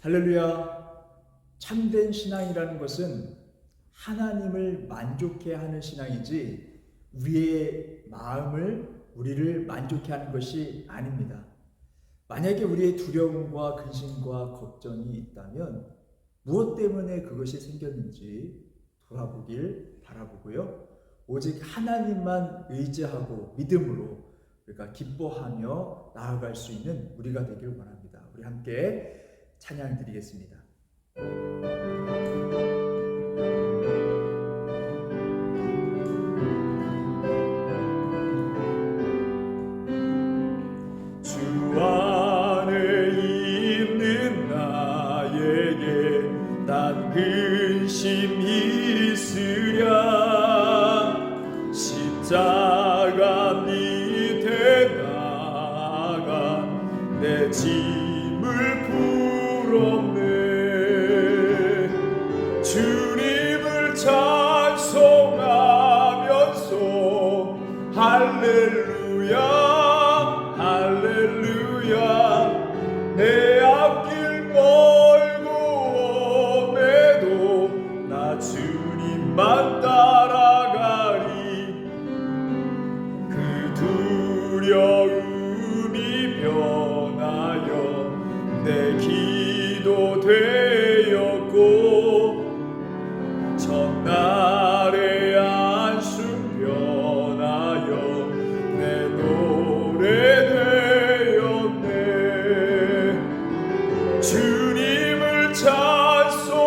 할렐루야. 참된 신앙이라는 것은 하나님을 만족해 하는 신앙이지 우리의 마음을, 우리를 만족해 하는 것이 아닙니다. 만약에 우리의 두려움과 근심과 걱정이 있다면 무엇 때문에 그것이 생겼는지 돌아보길 바라보고요. 오직 하나님만 의지하고 믿음으로 우리가 기뻐하며 나아갈 수 있는 우리가 되길 원합니다. 우리 함께 찬양 드리겠습니다. 주 안에 있는 나에게 난 근심 있으랴. 십자가 밑에 나가 내 짐을 풀었네. 주님을 찬송하면서 할렐루야 할렐루야. 내 앞길 멀고 험해도 나 주님만 따라가리. 그 두려움이 변하여 내 기도 되었고 첫날의 안숨 변하여 내 노래 되었네. 주님을 찬송하면서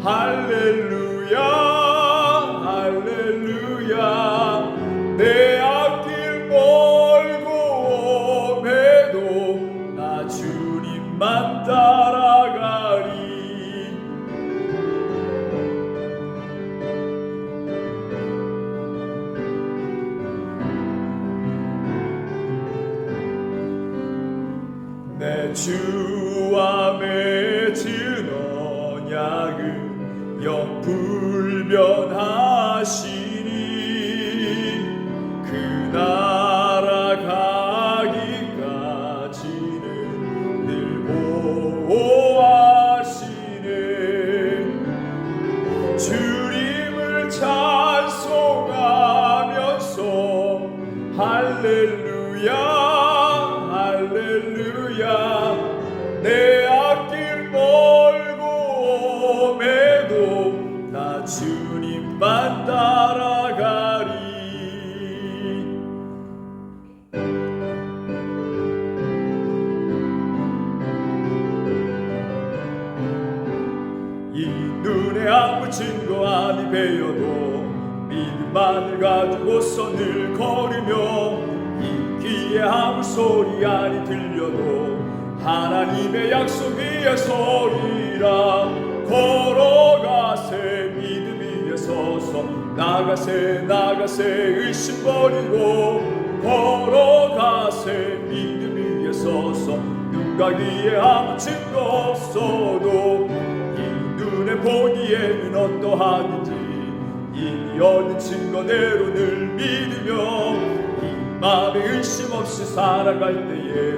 할렐루야 할렐루야. 내 앞길 멀고 험해도 나 주님만 따라가리. 내 주와 맺은 언약은 영불변하시니 그 나라 가기까지는 늘 보호하시네. 주님을 찬송하면서 할렐루야 할렐루야. 내 앞길 멀고 험해도 나 주님만 따라가리. 이 눈에 아무 증거 아니 배어도 믿음만을 가지고서 늘 걸으며 이 귀에 아무 소리 아니 들려도 하나님의 약속 위에 서리라. 걸어가세 믿음 위에 서서 나가세 나가세 의심 버리고 걸어가세 믿음 위에 서서 눈과 귀에 아무 증거 없어도 이 눈에 보기에는 어떠하든지 이미 얻은 증거대로 늘 믿으며 마음에 의심 없이 살아갈 때에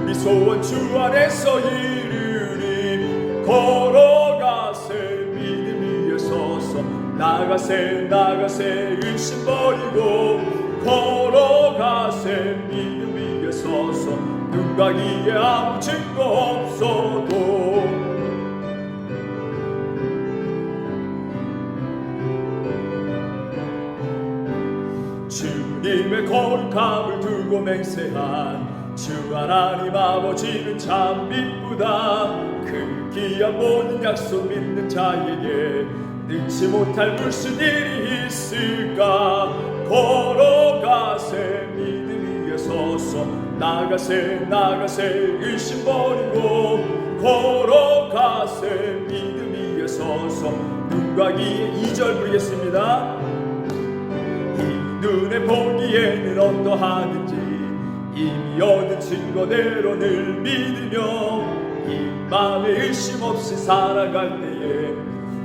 우리 소원 주 안에서 이루리. 걸어가세 믿음 위에 서서 나가세 나가세 의심 버리고 걸어가세 믿음 위에 서서 눈과 귀에 아무 증거 없어도 주님의 거룩함을 두고 맹세한 주 하나님 아버지는 참 미쁘다. 그 귀한 모든 약속 믿는 자에게 능치 못할 무슨 일이 있을까. 걸어가세 믿음 위에 서서 나가세 나가세 의심 버리고 걸어가세 믿음 위에 서서 눈과 귀에 2절 부르겠습니다. 눈에 보기에는 어떠하든지 이미 얻은 증거대로 늘 믿으며 이 마음에 의심 없이 살아갈 때에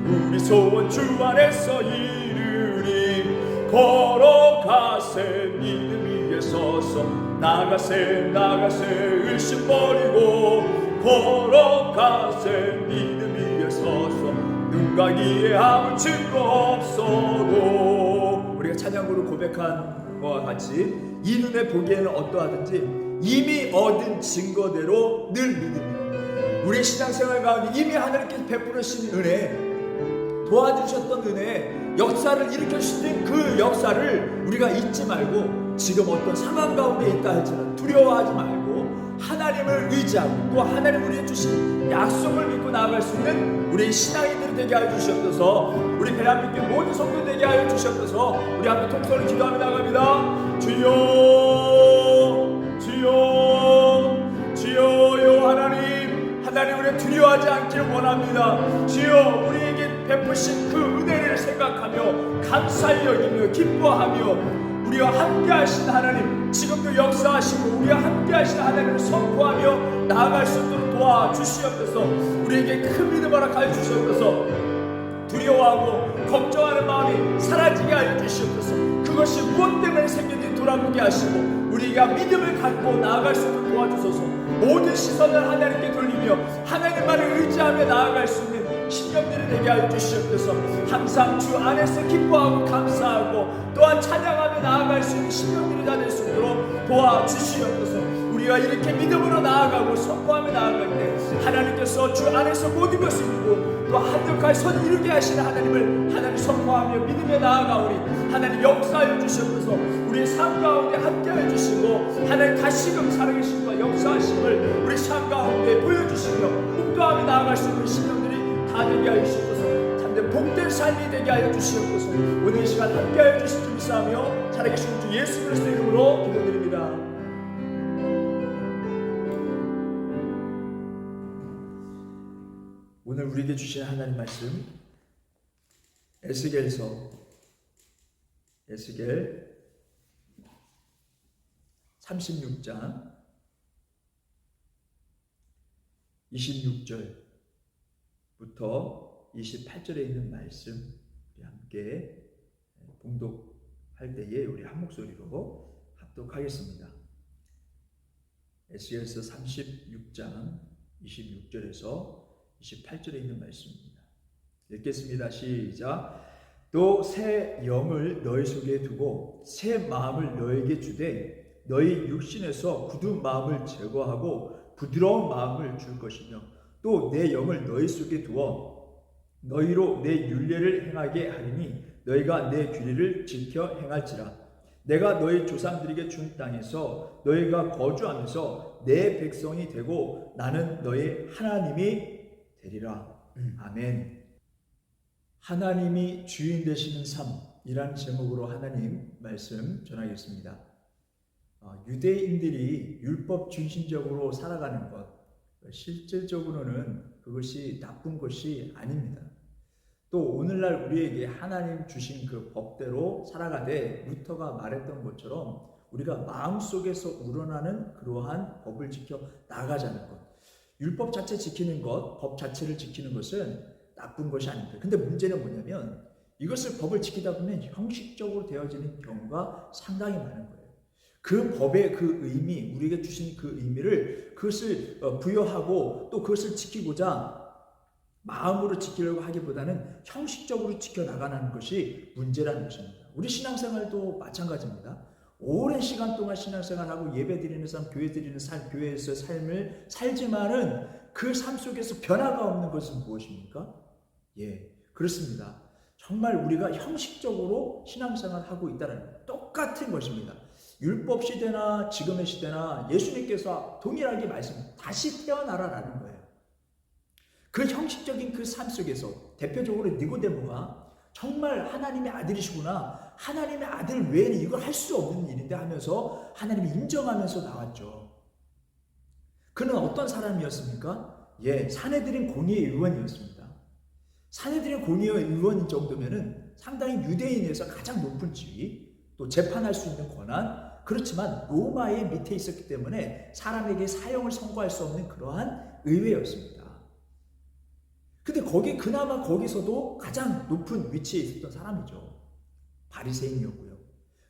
우리 소원 주 안에서 이루리. 걸어가세 믿음 위에 서서 나가세 의심 버리고 걸어가세 믿음 위에 서서 눈 가기에 아무 증거 없어도 우리가 찬양으로 고백한 것과 같이 이 눈에 보기에는 어떠하든지 이미 얻은 증거대로 늘 믿음이 우리 신앙생활 가운데 이미 하나님께서 베풀으신 은혜 도와주셨던 은혜 역사를 일으켜주신 그 역사를 우리가 잊지 말고 지금 어떤 상황 가운데 있다 할지라도 두려워하지 말고 하나님을 의지하고 또 하나님 우리에게 주신 약속을 믿고 나아갈 수 있는 우리 신앙인들이 되게 하여 주시옵소서. 우리 대한민국 모든 성도 되게 하여 주시옵소서. 우리 함께 통성을 기도하며 나갑니다. 주여 주여 주여요. 하나님 우리 두려워하지 않기를 원합니다. 주여 우리에게 베푸신 그 은혜를 생각하며 감사히 여기며 기뻐하며 우리와 함께 하신 하나님 지금도 역사하시고 우리와 함께 하신 하나님을 선포하며 나아갈 수 있도록 도와주시옵소서. 우리에게 큰 믿음 허락하여 주시옵소서. 두려워하고 걱정하는 마음이 사라지게 하여 주시옵소서. 그것이 무엇 때문에 생겼는지 돌아보게 하시고 우리가 믿음을 갖고 나아갈 수 있도록 도와주소서. 모든 시선을 하나님께 돌리며 하나님만을 의지하며 나아갈 수 있는 신령들이 되게 하여 주시옵소서. 항상 주 안에서 기뻐하고 감사하고 또한 찬양하며 나아갈 수 있는 신령들이 다 될 수 있도록 도와주시옵소서. 우리가 이렇게 믿음으로 나아가고 선포하며 나아갈 때 하나님께서 주 안에서 모든 것을 이루고 또 한적하게 선 이루게 하시는 하나님 선포하며 믿음에 나아가오리. 하나님 역사하여 주시옵소서. 우리의 삶 가운데 함께하여 주시고 하나님 다시금 살아계심과 역사하심을 우리 삶 가운데 보여주시며 묵도하며 나아갈 수 있는 신령들이 다 되게 하여 주시옵소서. 참된 복된 삶이 되게 하여 주시옵소서. 오늘 이 시간 함께하여 주실 줄 믿사오며 살아계신 주 예수 그리스도 이름으로 기도드립니다. 오늘 우리에게 주신 하나님 말씀 에스겔 36장 26절부터 28절에 있는 말씀 우리 함께 봉독할 때에 우리 한 목소리로 합독하겠습니다. 에스겔서 36장 26절에서 28절에 있는 말씀입니다. 읽겠습니다. 시작. 또 새 영을 너희 속에 두고 새 마음을 너에게 주되 너희 육신에서 굳은 마음을 제거하고 부드러운 마음을 줄 것이며 또 내 영을 너희 속에 두어 너희로 내 율례를 행하게 하리니 너희가 내 규례를 지켜 행할지라. 내가 너희 조상들에게 준 땅에서 너희가 거주하면서 내 백성이 되고 나는 너희 하나님이 되리라. 아멘. 하나님이 주인 되시는 삶이라는 제목으로 하나님 말씀 전하겠습니다. 유대인들이 율법 중심적으로 살아가는 것, 실질적으로는 그것이 나쁜 것이 아닙니다. 또 오늘날 우리에게 하나님 주신 그 법대로 살아가되 루터가 말했던 것처럼 우리가 마음속에서 우러나는 그러한 법을 지켜 나가자는 것. 율법 자체 지키는 것, 법 자체를 지키는 것은 나쁜 것이 아닙니다. 근데 문제는 뭐냐면 이것을 법을 지키다 보면 형식적으로 되어지는 경우가 상당히 많은 거예요. 그 법의 그 의미, 우리에게 주신 그 의미를 그것을 부여하고 또 그것을 지키고자 마음으로 지키려고 하기보다는 형식적으로 지켜나가는 것이 문제라는 것입니다. 우리 신앙생활도 마찬가지입니다. 오랜 시간 동안 신앙생활하고 예배드리는 삶, 교회드리는 삶, 교회에서 삶을 살지만은 그 삶 속에서 변화가 없는 것은 무엇입니까? 예, 그렇습니다. 정말 우리가 형식적으로 신앙생활하고 있다는 똑같은 것입니다. 율법 시대나 지금의 시대나 예수님께서 동일하게 말씀, 다시 태어나라라는 거예요. 그 형식적인 그 삶 속에서 대표적으로 니고데모가 정말 하나님의 아들이시구나, 하나님의 아들 외에는 이걸 할 수 없는 일인데 하면서 하나님이 인정하면서 나왔죠. 그는 어떤 사람이었습니까? 예, 사내들인 공의의 의원이었습니다. 사내들인 공의의 의원인 정도면은 상당히 유대인에서 가장 높은 지위, 또 재판할 수 있는 권한, 그렇지만 로마의 밑에 있었기 때문에 사람에게 사형을 선고할 수 없는 그러한 의회였습니다. 근데 그나마 거기서도 가장 높은 위치에 있었던 사람이죠. 바리새인이었고요.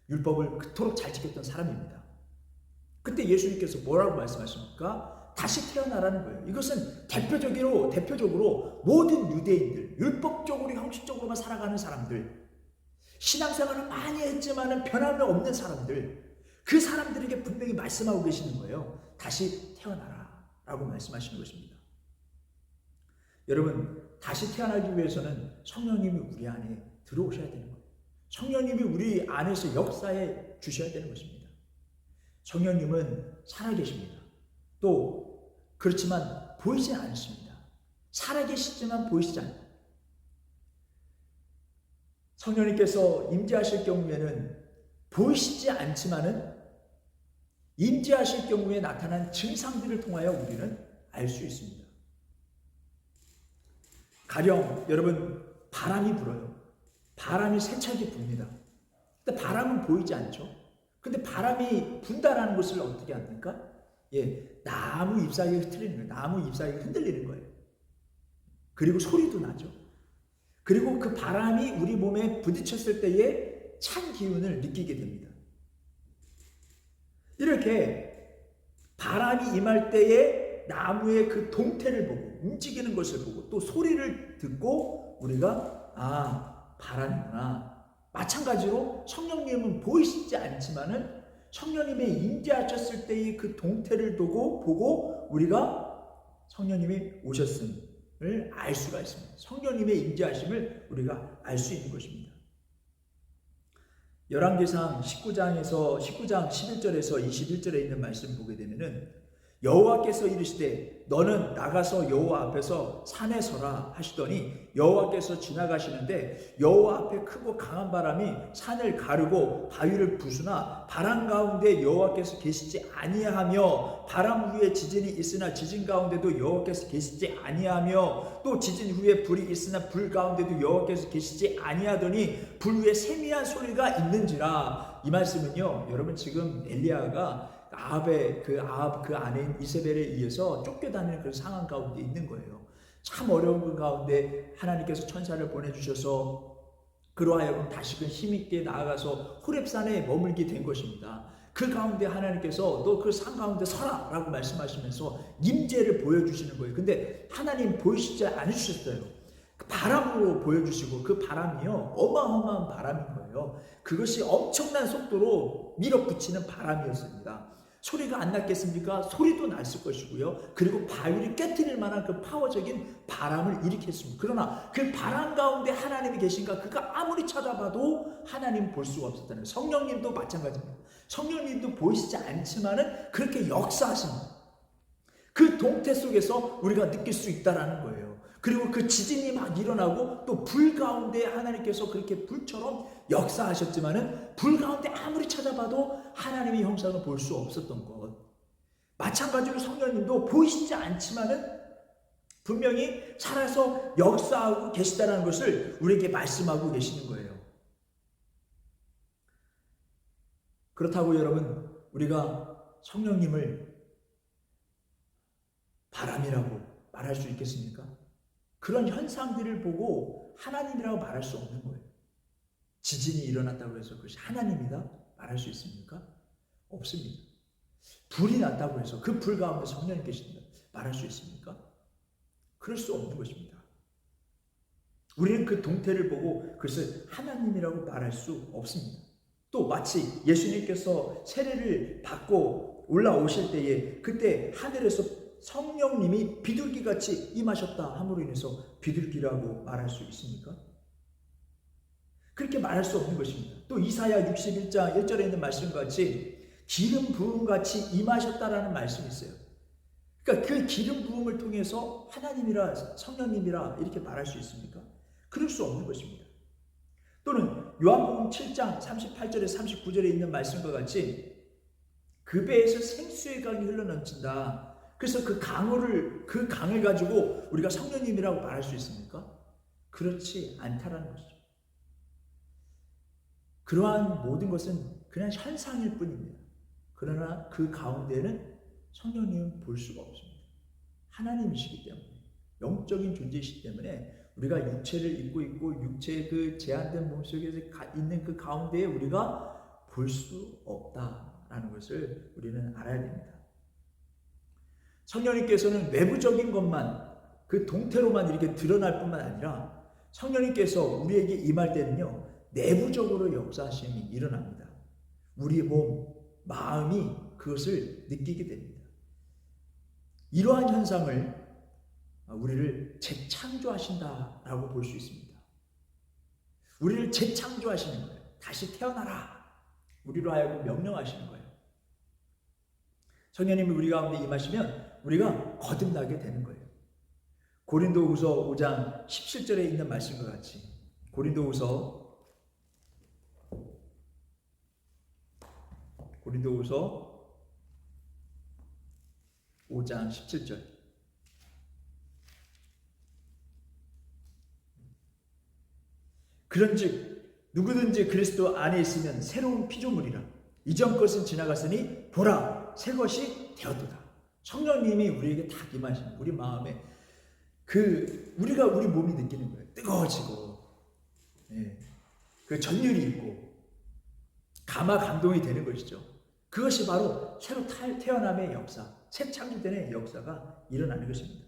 율법을 그토록 잘 지켰던 사람입니다. 그때 예수님께서 뭐라고 말씀하십니까? 다시 태어나라는 거예요. 이것은 대표적으로 모든 유대인들, 율법적으로 형식적으로만 살아가는 사람들, 신앙생활을 많이 했지만은 변함이 없는 사람들, 그 사람들에게 분명히 말씀하고 계시는 거예요. 다시 태어나라 라고 말씀하시는 것입니다. 여러분, 다시 태어나기 위해서는 성령님이 우리 안에 들어오셔야 되는 거예요. 성령님이 우리 안에서 역사해 주셔야 되는 것입니다. 성령님은 살아계십니다. 또 그렇지만 보이지 않습니다. 살아계시지만 보이시지 않습니다. 성령님께서 임재하실 경우에는 보이시지 않지만은 임재하실 경우에 나타난 증상들을 통하여 우리는 알 수 있습니다. 가령 여러분, 바람이 불어요. 바람이 세차게 붑니다. 근데 바람은 보이지 않죠. 근데 바람이 분다라는 것을 어떻게 합니까? 나무 잎사귀가 흐트리는 거예요. 나무 잎사귀가 흔들리는 거예요. 그리고 소리도 나죠. 그리고 그 바람이 우리 몸에 부딪혔을 때의 찬 기운을 느끼게 됩니다. 이렇게 바람이 임할 때에 나무의 그 동태를 보고 움직이는 것을 보고 또 소리를 듣고 우리가 바람이구나. 마찬가지로 성령님은 보이시지 않지만은 성령님의 임재하셨을 때의 그 동태를 보고 우리가 성령님이 오셨음을 알 수가 있습니다. 성령님의 임재하심을 우리가 알 수 있는 것입니다. 열왕기상 19장 11절에서 21절에 있는 말씀 보게 되면은 여호와께서 이르시되 너는 나가서 여호와 앞에서 산에 서라 하시더니 여호와께서 지나가시는데 여호와 앞에 크고 강한 바람이 산을 가르고 바위를 부수나 바람 가운데 여호와께서 계시지 아니하며 바람 후에 지진이 있으나 지진 가운데도 여호와께서 계시지 아니하며 또 지진 후에 불이 있으나 불 가운데도 여호와께서 계시지 아니하더니 불 위에 세미한 소리가 있는지라. 이 말씀은요, 여러분 지금 엘리야가 아합의 그 아내인 이세벨에 의해서 쫓겨다니는 그런 상황 가운데 있는 거예요. 참 어려운 그 가운데 하나님께서 천사를 보내주셔서 그로 하여금 다시금 힘있게 나아가서 호렙산에 머물게 된 것입니다. 그 가운데 하나님께서 너 그 산 가운데 서라 라고 말씀하시면서 임재를 보여주시는 거예요. 근데 하나님 보이시지 않으셨어요. 바람으로 보여주시고 그 바람이요 어마어마한 바람인 거예요. 그것이 엄청난 속도로 밀어붙이는 바람이었습니다. 소리가 안 났겠습니까? 소리도 났을 것이고요. 그리고 바위를 깨트릴 만한 그 파워적인 바람을 일으켰습니다. 그러나 그 바람 가운데 하나님이 계신가? 그가 아무리 찾아봐도 하나님 볼 수가 없었다는 거예요. 성령님도 마찬가지입니다. 성령님도 보이시지 않지만은 그렇게 역사하십니다. 그 동태 속에서 우리가 느낄 수 있다라는 거예요. 그리고 그 지진이 막 일어나고 또 불 가운데 하나님께서 그렇게 불처럼 역사하셨지만은 불 가운데 아무리 찾아봐도 하나님의 형상을 볼 수 없었던 것. 마찬가지로 성령님도 보이시지 않지만은 분명히 살아서 역사하고 계시다는 것을 우리에게 말씀하고 계시는 거예요. 그렇다고 여러분, 우리가 성령님을 바람이라고 말할 수 있겠습니까? 그런 현상들을 보고 하나님이라고 말할 수 없는 거예요. 지진이 일어났다고 해서 그것이 하나님이다 말할 수 있습니까? 없습니다. 불이 났다고 해서 그 불 가운데 성령이 계신다 말할 수 있습니까? 그럴 수 없는 것입니다. 우리는 그 동태를 보고 그것을 하나님이라고 말할 수 없습니다. 또 마치 예수님께서 세례를 받고 올라오실 때에 그때 하늘에서 성령님이 비둘기같이 임하셨다 함으로 인해서 비둘기라고 말할 수 있습니까? 그렇게 말할 수 없는 것입니다. 또 이사야 61장 1절에 있는 말씀과 같이 기름 부음같이 임하셨다라는 말씀이 있어요. 그러니까 그 기름 부음을 통해서 하나님이라 성령님이라 이렇게 말할 수 있습니까? 그럴 수 없는 것입니다. 또는 요한복음 7장 38절에 39절에 있는 말씀과 같이 그 배에서 생수의 강이 흘러넘친다. 그래서 그 강을 가지고 우리가 성령님이라고 말할 수 있습니까? 그렇지 않다라는 것이죠. 그러한 모든 것은 그냥 현상일 뿐입니다. 그러나 그 가운데는 성령님은 볼 수가 없습니다. 하나님이시기 때문에, 영적인 존재이시기 때문에 우리가 육체를 입고 있고 육체의 그 제한된 몸속에 있는 그 가운데에 우리가 볼 수 없다 된다라는 것을 우리는 알아야 됩니다. 성령님께서는 외부적인 것만 그 동태로만 이렇게 드러날 뿐만 아니라 성령님께서 우리에게 임할 때는요, 내부적으로 역사하심이 일어납니다. 우리 몸, 마음이 그것을 느끼게 됩니다. 이러한 현상을 우리를 재창조하신다라고 볼 수 있습니다. 우리를 재창조하시는 거예요. 다시 태어나라. 우리로 하여금 명령하시는 거예요. 성령님이 우리 가운데 임하시면 우리가 거듭나게 되는 거예요. 고린도후서 5장 17절에 있는 말씀과 같이 고린도후서 5장 17절. 그런즉 누구든지 그리스도 안에 있으면 새로운 피조물이라. 이전 것은 지나갔으니 보라 새 것이 되었도다. 성령님이 우리에게 다 임하시는 우리 마음에 우리가 우리 몸이 느끼는 거예요. 뜨거워지고, 그 전율이 있고 감화 감동이 되는 것이죠. 그것이 바로 새로 태어남의 역사, 새 창조되는 역사가 일어나는 것입니다.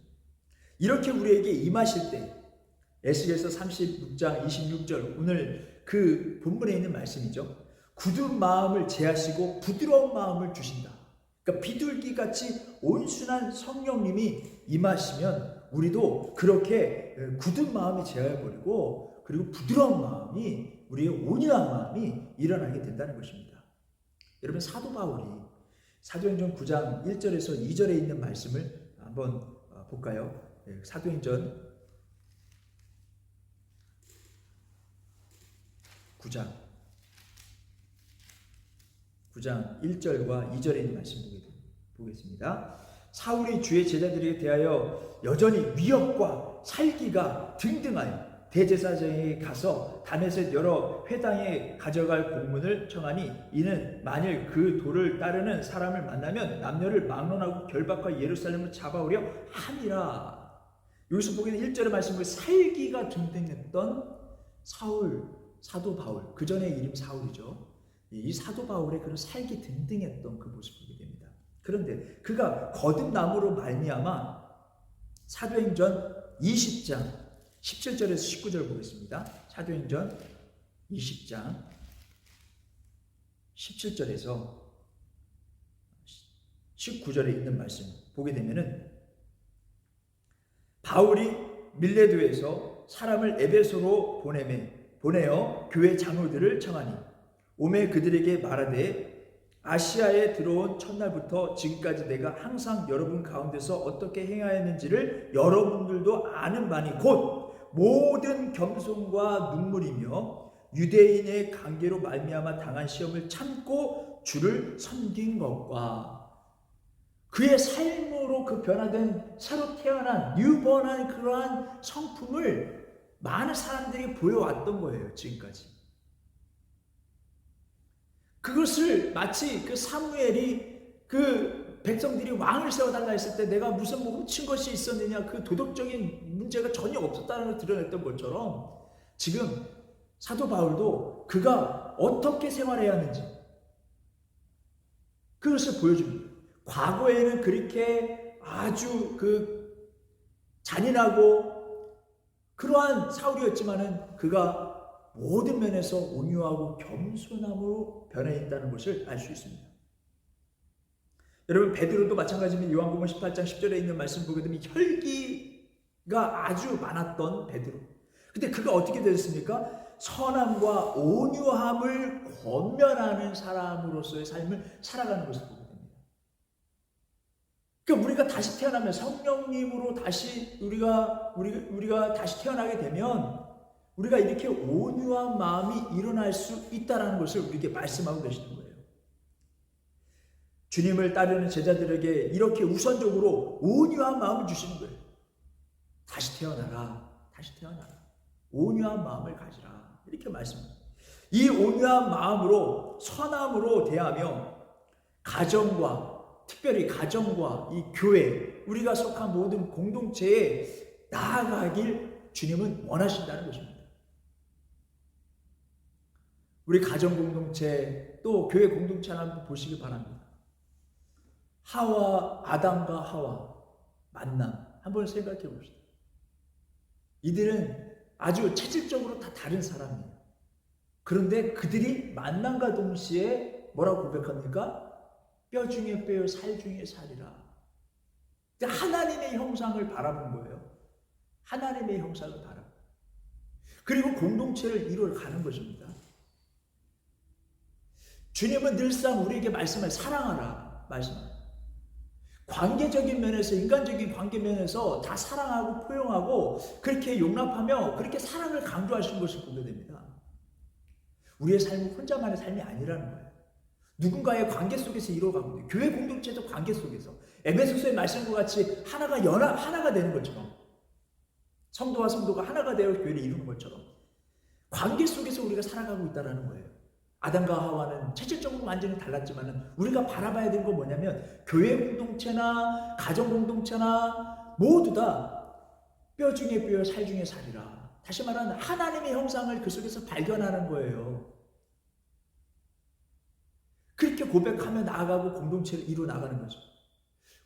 이렇게 우리에게 임하실 때 에스겔서 36장 26절, 오늘 그 본문에 있는 말씀이죠. 굳은 마음을 제하시고 부드러운 마음을 주신다. 그러니까 비둘기같이 온순한 성령님이 임하시면 우리도 그렇게 굳은 마음이 제하여버리고, 그리고 부드러운 마음이, 우리의 온유한 마음이 일어나게 된다는 것입니다. 여러분, 사도 바울이 사도행전 9장 1절에서 2절에 있는 말씀을 한번 볼까요? 사도행전 9장 1절과 2절에 있는 말씀 보겠습니다. 사울이 주의 제자들에게 대하여 여전히 위협과 살기가 등등하여 대제사장에게 가서 다메섹 여러 회당에 가져갈 공문을 청하니, 이는 만일 그 도를 따르는 사람을 만나면 남녀를 막론하고 결박하여 예루살렘을 잡아오려 함이라. 여기서 보기에는 1절의 말씀을 살기가 등등했던 사도 바울, 그 전에 이름 사울이죠. 이 사도 바울의 그런 살기 등등했던 그 모습을 보게 됩니다. 그런데 그가 거듭남으로 말미암아 사도행전 20장 17절에서 19절 보겠습니다. 사도행전 20장 17절에서 19절에 있는 말씀 보게 되면은, 바울이 밀레도에서 사람을 에베소로 보내어 교회 장로들을 청하니 오매 그들에게 말하되, 아시아에 들어온 첫날부터 지금까지 내가 항상 여러분 가운데서 어떻게 행하였는지를 여러분들도 아는 바니 곧 모든 겸손과 눈물이며 유대인의 관계로 말미암아 당한 시험을 참고 주를 섬긴 것과 그의 삶으로 그 변화된 새로 태어난 뉴번한 그러한 성품을 많은 사람들이 보여왔던 거예요. 지금까지. 그것을 마치 그 사무엘이 그 백성들이 왕을 세워달라 했을 때 내가 무슨 뭐 훔친 것이 있었느냐, 그 도덕적인 문제가 전혀 없었다는 걸 드러냈던 것처럼, 지금 사도 바울도 그가 어떻게 생활해야 하는지 그것을 보여줍니다. 과거에는 그렇게 아주 그 잔인하고 그러한 사울이었지만은 그가 모든 면에서 온유하고 겸손함으로 변해있다는 것을 알 수 있습니다. 여러분, 베드로도 마찬가지입니다. 요한복음 18장 10절에 있는 말씀 보게 되면 혈기가 아주 많았던 베드로. 근데 그가 어떻게 됐습니까? 선함과 온유함을 권면하는 사람으로서의 삶을 살아가는 것을 보게 됩니다. 그러니까 우리가 다시 태어나면 성령님으로 다시 우리가 다시 태어나게 되면 우리가 이렇게 온유한 마음이 일어날 수 있다는 것을 우리에게 말씀하고 계시는 거예요. 주님을 따르는 제자들에게 이렇게 우선적으로 온유한 마음을 주시는 거예요. 다시 태어나라. 다시 태어나라. 온유한 마음을 가지라. 이렇게 말씀합니다. 이 온유한 마음으로 선함으로 대하며 특별히 가정과 이 교회, 우리가 속한 모든 공동체에 나아가길 주님은 원하신다는 것입니다. 우리 가정 공동체 또 교회 공동체 한번 보시기 바랍니다. 아담과 하와 만남 한번 생각해 봅시다. 이들은 아주 체질적으로 다 다른 사람이에요. 그런데 그들이 만남과 동시에 뭐라고 고백합니까? 뼈 중에 뼈요, 살 중에 살이라. 하나님의 형상을 바라본 거예요. 하나님의 형상을 바라본. 그리고 공동체를 이루어가는 것입니다. 주님은 늘상 우리에게 말씀을 사랑하라 말씀합니다. 관계적인 면에서, 인간적인 관계 면에서 다 사랑하고 포용하고 그렇게 용납하며 그렇게 사랑을 강조하시는 것을 보게 됩니다. 우리의 삶은 혼자만의 삶이 아니라는 거예요. 누군가의 관계 속에서 이루어가고 있는, 교회 공동체도 관계 속에서 에베소서의 말씀과 같이 하나가 되는 것처럼, 성도와 성도가 하나가 되어 교회를 이루는 것처럼 관계 속에서 우리가 살아가고 있다는 거예요. 아담과 하와는 체질적으로 완전히 달랐지만 우리가 바라봐야 되는 건 뭐냐면 교회 공동체나 가정 공동체나 모두 다 뼈 중에 뼈요, 살 중에 살이라. 다시 말하면 하나님의 형상을 그 속에서 발견하는 거예요. 그렇게 고백하며 나아가고 공동체를 이루어 나가는 거죠.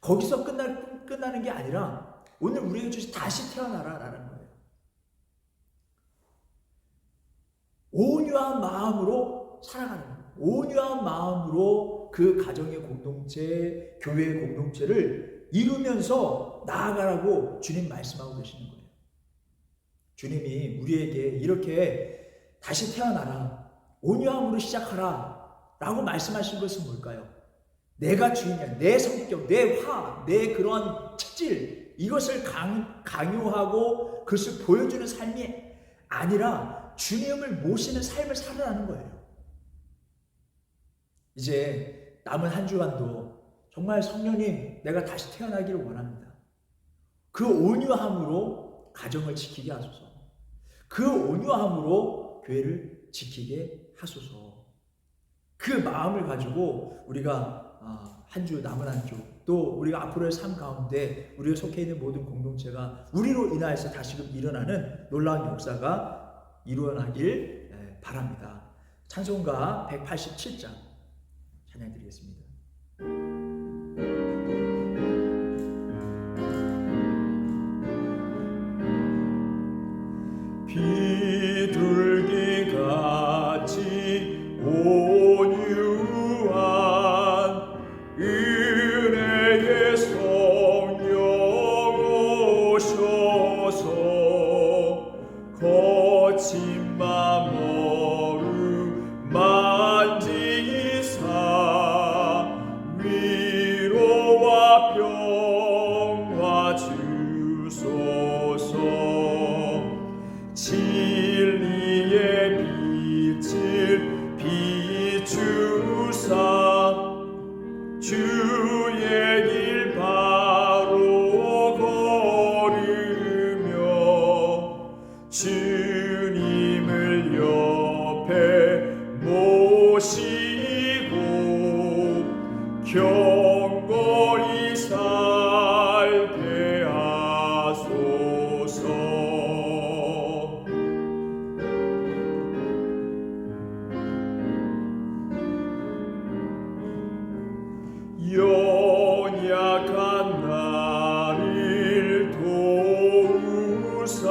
거기서 끝나는 게 아니라 오늘 우리에게 주신 다시 태어나라라는 거예요. 온유한 마음으로 살아가는 거예요. 온유한 마음으로 그 가정의 공동체, 교회의 공동체를 이루면서 나아가라고 주님 말씀하고 계시는 거예요. 주님이 우리에게 이렇게 다시 태어나라, 온유함으로 시작하라 라고 말씀하신 것은 뭘까요? 내가 주인이야. 내 성격, 내 그런 체질, 이것을 강요하고 그것을 보여주는 삶이 아니라 주님을 모시는 삶을 살아라는 거예요. 이제 남은 한 주간도 정말 성령님, 내가 다시 태어나기를 원합니다. 그 온유함으로 가정을 지키게 하소서. 그 온유함으로 교회를 지키게 하소서. 그 마음을 가지고 우리가 남은 한 주, 또 우리가 앞으로의 삶 가운데 우리가 속해 있는 모든 공동체가 우리로 인하여서 다시금 일어나는 놀라운 역사가 일어나길 바랍니다. 찬송가 187장 찬양 드리겠습니다. 비둘기같이 온유한 은혜의 성령 오셔서 거친 맘 만지사 위로와 평화 주소서. 진리의 빛을 비추사 주의 길 바로 걸으며 주님을 옆에 모시고 경건히 살게 하소서. 연약한 나를 도우사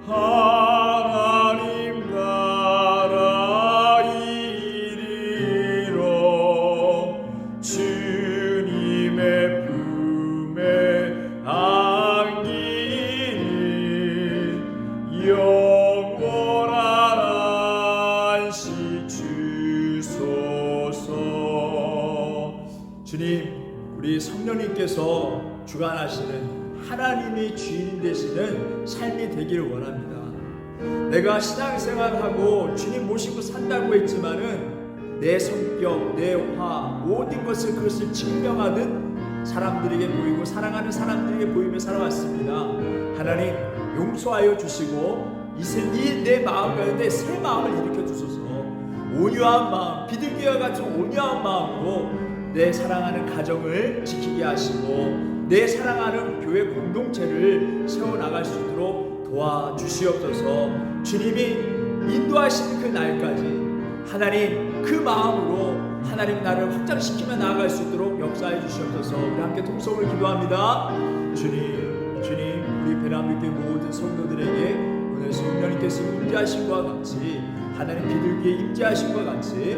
하나님 나라 이르러 주님의 품에 안기는 영원한 안식 주소서. 주님, 우리 성령님께서 주관하시는 하나님이 주인 되시는 삶이 되기를 원합니다. 내가 신앙생활하고 주님 모시고 산다고 했지만은 내 성격, 내 화, 모든 것을 그것을 증명하는 사람들에게 보이고 사랑하는 사람들에게 보이며 살아왔습니다. 하나님 용서하여 주시고 이 내 마음 가운데 새 마음을 일으켜 주소서. 온유한 마음, 비둘기와 같은 온유한 마음으로 내 사랑하는 가정을 지키게 하시고 내 사랑하는 교회 공동체를 세워나갈 수 있도록 도와주시옵소서. 주님이 인도하시는 그 날까지 하나님 그 마음으로 하나님 나를 확장시키며 나아갈 수 있도록 역사해 주시옵소서. 우리 함께 통성을 기도합니다. 주님, 주님, 우리 베란교회 모든 성도들에게 오늘 성령님께서 임재하신 것과 같이 하나님 비둘기에 임재하신 것과 같이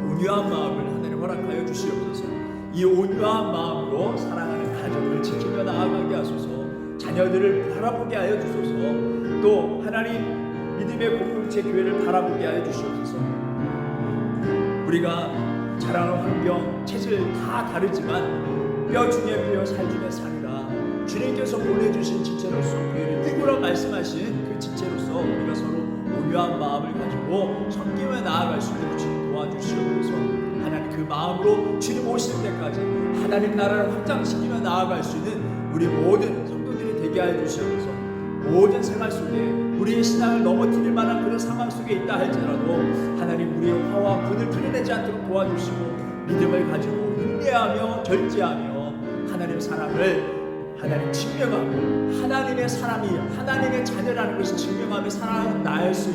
온유한 마음을 하나님 허락하여 주시옵소서. 이 온유한 마음으로 사랑하는 가정을 지키며 나아가게 하소서. 자녀들을 바라보게 하여 주소서. 또 하나님 믿음의 공동체 교회를 바라보게 하여 주시옵소서. 우리가 자라는 환경, 체질 다 다르지만 뼈 중에 뼈, 살 중에 살이라 주님께서 보내주신 지체로서 교회를 이구라 말씀하신 그 지체로서 우리가 서로 온유한 마음을 가지고 섬기며 나아갈 수 있도록 주님 도와주시옵소서. 하나님 그 마음으로 주님 오실 때까지 하나님 나라를 확장시키며 나아갈 수 있는 우리 모든 성도들이 되게 하여 주시옵소서. 모든 생활 속에 우리의 신앙을 넘어뜨릴 만한 그런 상황 속에 있다 할지라도 하나님 우리의 화와 분을 풀어내지 않도록 도와주시고 믿음을 가지고 인내하며 절제하며 하나님의 사랑을 하나님 증명하고 하나님의 사람이 하나님의 자녀라는 것을 증명하며 살아낼 수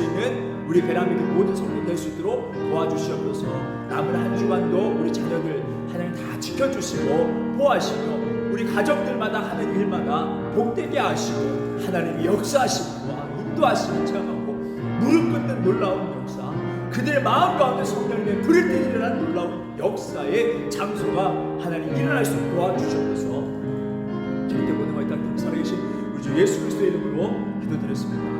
있는 우리 베란교회 모든 성도 될 수 있도록 도와주시옵소서. 남은 한 주간도 우리 자녀들 하나님 다 지켜주시고 보호하시며 우리 가정들마다 하는 일마다 복되게 하시고 하나님이 역사하시고 인도하시고 체험하고 무릎 꿇는 놀라운 역사, 그들의 마음 가운데 성령님의 불을 때리라는 놀라운 역사의 장소가 하나님 일어날 수 있도록 도와주시옵소서. 절대 모든 것이 다 살아계신 우리 주 예수 그리스도의 이름으로 기도드렸습니다.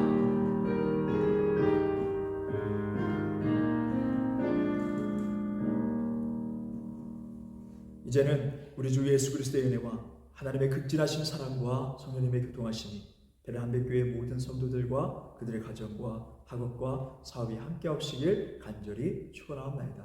이제는 우리 주 예수 그리스도의 은혜와 하나님의 극진하신 사랑과 성령님의 교통하심이 베란교회 모든 성도들과 그들의 가정과 학업과 사업이 함께 없으시길 간절히 축원하옵나이다.